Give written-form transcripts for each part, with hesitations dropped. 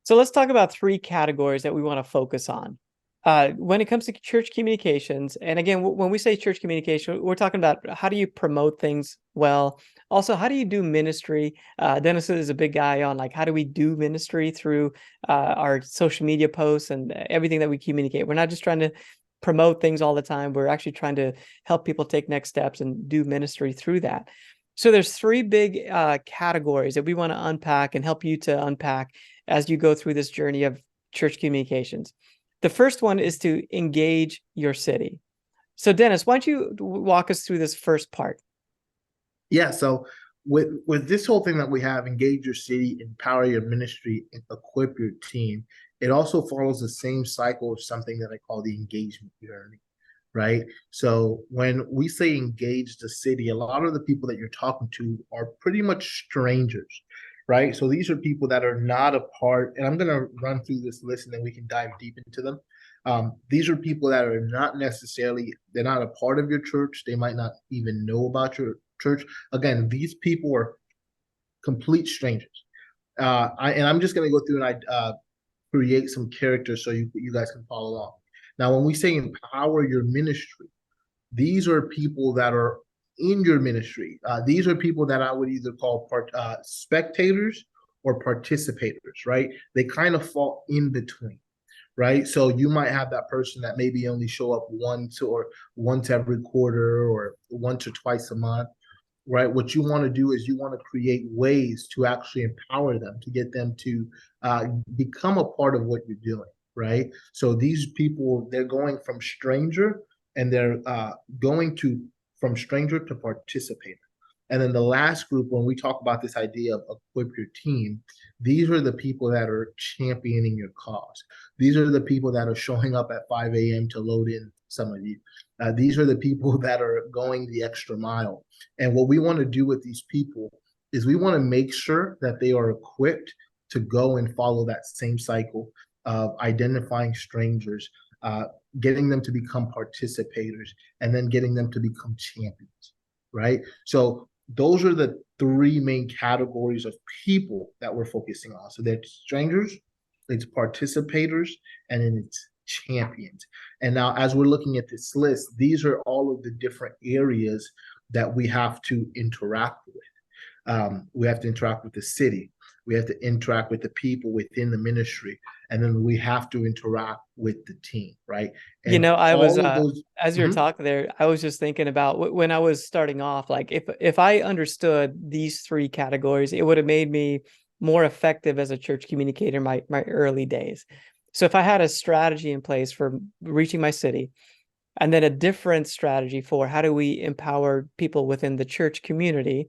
So let's talk about three categories that we want to focus on. When it comes to church communications, and again, when we say church communication, we're talking about how do you promote things well. Also, how do you do ministry? Dennis is a big guy on like how do we do ministry through our social media posts and everything that we communicate. We're not just trying to promote things all the time. We're actually trying to help people take next steps and do ministry through that. So there's three big categories that we want to unpack and help you to unpack as you go through this journey of church communications. The first one is to engage your city. So Dennis, why don't you walk us through this first part? Yeah, so with this whole thing that we have, engage your city, empower your ministry, and equip your team, it also follows the same cycle of something that I call the engagement journey, right? So when we say engage the city, a lot of the people that you're talking to are pretty much strangers, right? So these are people that are not a part, and I'm gonna run through this list and then we can dive deep into them. These are people that are not necessarily, they're not a part of your church. They might not even know about your church. Again, these people are complete strangers. And I'm just going to go through and create some characters so you guys can follow along. Now, when we say empower your ministry, these are people that are in your ministry. These are people that I would either call spectators or participators, right? They kind of fall in between, right? So you might have that person that maybe only show up once every quarter or once or twice a month, right? What you want to do is you want to create ways to actually empower them, to get them to become a part of what you're doing, right? So these people, they're going from stranger and they're going to from stranger to participator. And then the last group, when we talk about this idea of equip your team, these are the people that are championing your cause. These are the people that are showing up at 5 a.m. to load in some of you. These are the people that are going the extra mile. And what we want to do with these people is we want to make sure that they are equipped to go and follow that same cycle of identifying strangers, uh, getting them to become participators, and then getting them to become champions, right? So those are the three main categories of people that we're focusing on. So that's strangers, it's participators, and then it's champions. And now, as we're looking at this list, these are all of the different areas that we have to interact with. We have to interact with the city. We have to interact with the people within the ministry, and then we have to interact with the team, right? You And know, I was all of those. as you're Mhm. talking there, I was just thinking about when I was starting off, like if I understood these three categories, it would have made me more effective as a church communicator in my early days. So if I had a strategy in place for reaching my city, and then a different strategy for how do we empower people within the church community,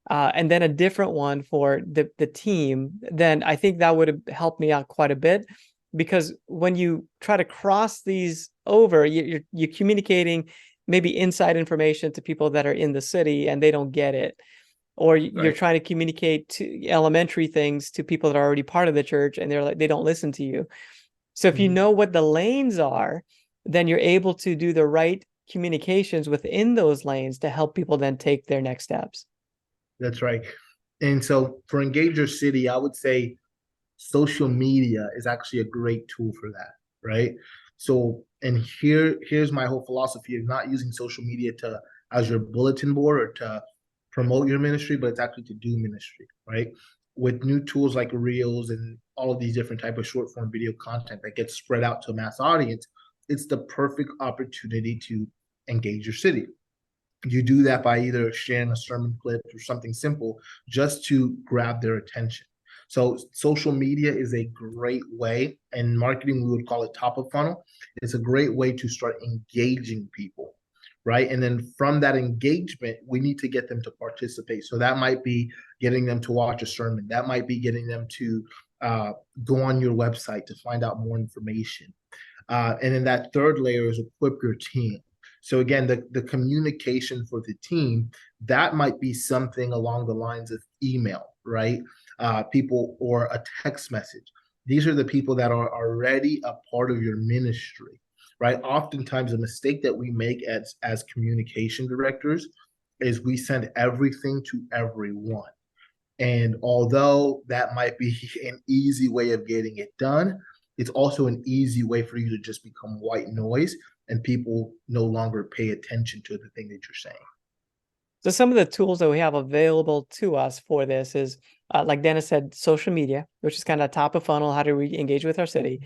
and then a different one for the team, then I think that would have helped me out quite a bit. Because when you try to cross these over, you're communicating maybe inside information to people that are in the city and they don't get it, or you're Right. trying to communicate to elementary things to people that are already part of the church and they're like they don't listen to you. So if you Mhm. know what the lanes are, then you're able to do the right communications within those lanes to help people then take their next steps. That's right. And so for Engager City, I would say social media is actually a great tool for that, right? So, and here's my whole philosophy of not using social media to as your bulletin board or to promote your ministry, but it's actually to do ministry, right? With new tools like Reels and all of these different type of short form video content that gets spread out to a mass audience, it's the perfect opportunity to engage your city. You do that by either sharing a sermon clip or something simple just to grab their attention. So social media is a great way, and marketing we would call it top of funnel. It's a great way to start engaging people, right? And then from that engagement, we need to get them to participate. So that might be getting them to watch a sermon. That might be getting them to go on your website to find out more information. And then that third layer is equip your team. So again, the communication for the team, that might be something along the lines of email, right? People or a text message. These are the people that are already a part of your ministry, right? Oftentimes, a mistake that we make as communication directors is we send everything to everyone, And although that might be an easy way of getting it done, it's also an easy way for you to just become white noise and people no longer pay attention to the thing that you're saying. So some of the tools that we have available to us for this is, like Dennis said, social media, which is kind of top of funnel. How do we engage with our city?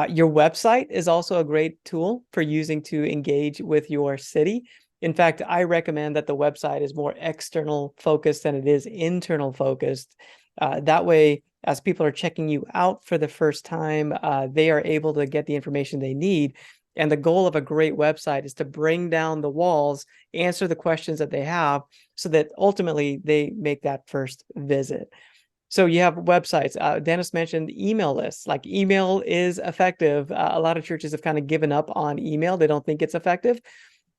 Your website is also a great tool for using to engage with your city. In fact, I recommend that the website is more external focused than it is internal focused. That way, as people are checking you out for the first time, they are able to get the information they need. And the goal of a great website is to bring down the walls, answer the questions that they have, so that ultimately they make that first visit. So you have websites. Dennis mentioned email lists. Like, email is effective. A lot of churches have kind of given up on email. They don't think it's effective.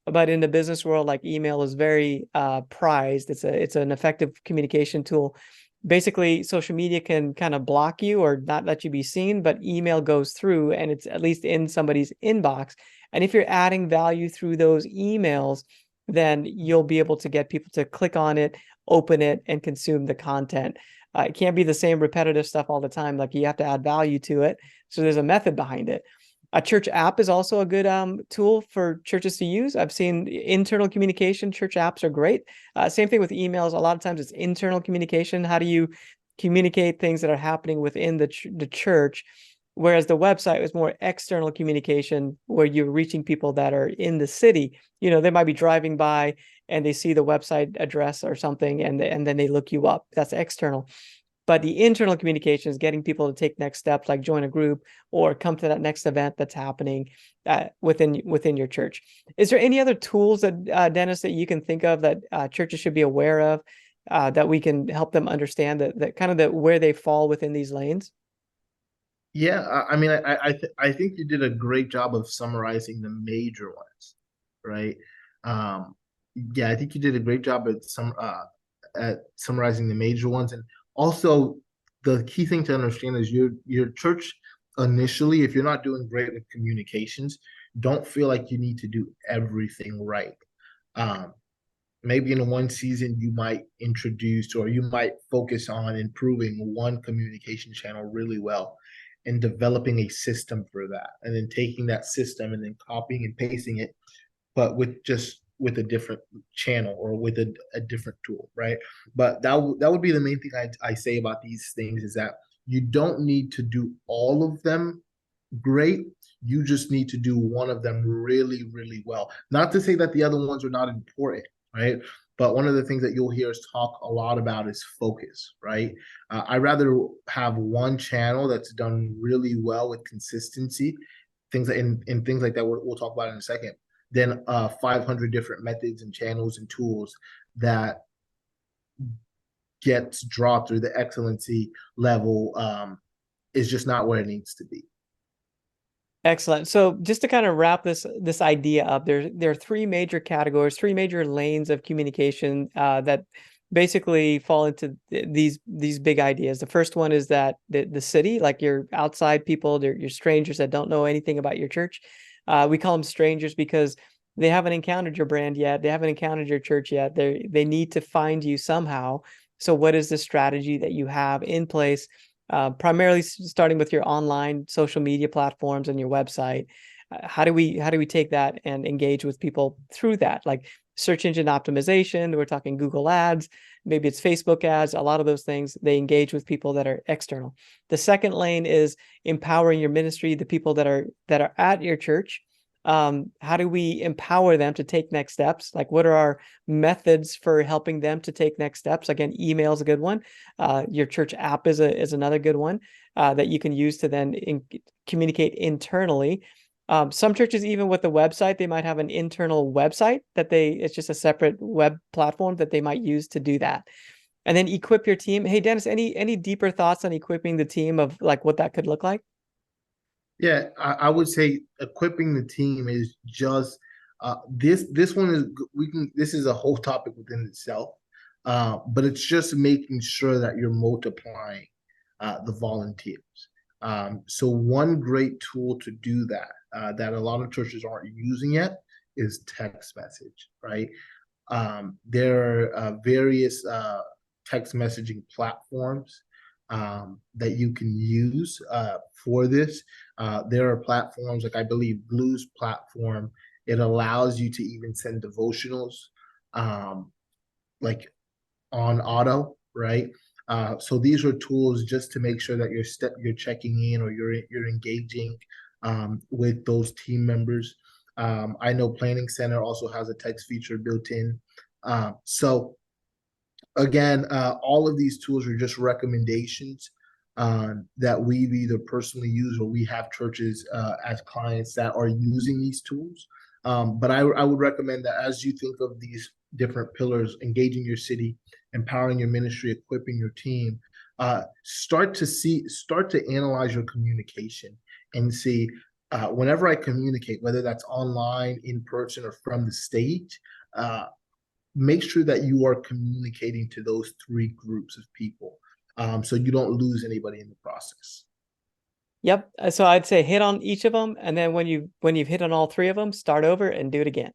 But in the business world, like, email is very prized. It's an effective communication tool. Basically, social media can kind of block you or not let you be seen, but email goes through and it's at least in somebody's inbox. And if you're adding value through those emails, then you'll be able to get people to click on it, open it, and consume the content. It can't be the same repetitive stuff all the time. Like, you have to add value to it. So there's a method behind it. A church app is also a good tool for churches to use. I've seen internal communication. Church apps are great. Same thing with emails. A lot of times it's internal communication. How do you communicate things that are happening within the church? Whereas the website was more external communication, where you're reaching people that are in the city. They might be driving by and they see the website address or something, and then they look you up. That's external. But the internal communication is getting people to take next steps, like join a group or come to that next event that's happening within your church. Is there any other tools that Dennis, that you can think of that churches should be aware of, that we can help them understand that kind of where they fall within these lanes? Yeah, I mean, I think you did a great job of summarizing the major ones, right? Um, yeah, I think you did a great job at summarizing the major ones, and also the key thing to understand is your church initially, if you're not doing great with communications, don't feel like you need to do everything right. Um, Maybe in one season you might introduce or you might focus on improving one communication channel really well and developing a system for that, and then taking that system and then copying and pasting it, but with a different channel or with a different tool, right? But that would be the main thing I say about these things, is that you don't need to do all of them great. You just need to do one of them really, really well. Not to say that the other ones are not important, right? But one of the things that you'll hear us talk a lot about is focus, right? I'd rather have one channel that's done really well with consistency, things that in things like that we'll talk about in a second, than 500 different methods and channels and tools that gets dropped, or the excellency level is just not where it needs to be. Excellent. So just to kind of wrap this idea up, there are three major categories, three major lanes of communication that basically fall into these big ideas. The first one is that the city, like your outside people, they're your strangers that don't know anything about your church. We call them strangers because they haven't encountered your brand yet. They haven't encountered your church yet. They need to find you somehow. So what is the strategy that you have in place? Primarily starting with your online social media platforms and your website. How do we take that and engage with people through that? Like search engine optimization, we're talking Google ads, maybe it's Facebook ads. A lot of those things, they engage with people that are external. The second lane is empowering your ministry, the people that are at your church. How do we empower them to take next steps? Like, what are our methods for helping them to take next steps? Again, email is a good one. Your church app is another good one that you can use to then communicate internally. Some churches, even with the website, they might have an internal website it's just a separate web platform that they might use to do that. And then equip your team. Hey, Dennis, any deeper thoughts on equipping the team of like what that could look like? Yeah, I would say equipping the team is just this one is we can this is a whole topic within itself, but it's just making sure that you're multiplying the volunteers. So one great tool to do that, that a lot of churches aren't using yet, is text message, right? There are various text messaging platforms that you can use for this. There are platforms like I believe Blue's platform. It allows you to even send devotionals like on auto, right? So these are tools just to make sure that you're checking in or you're engaging with those team members. I know Planning Center also has a text feature built in. So again, all of these tools are just recommendations that we've either personally used or we have churches as clients that are using these tools. But I would recommend that as you think of these different pillars, engaging your city, empowering your ministry, equipping your team, start to analyze your communication and see whenever I communicate, whether that's online, in person, or from the stage, make sure that you are communicating to those three groups of people so you don't lose anybody in the process. Yep. So I'd say hit on each of them, and then when you've hit on all three of them, start over and do it again.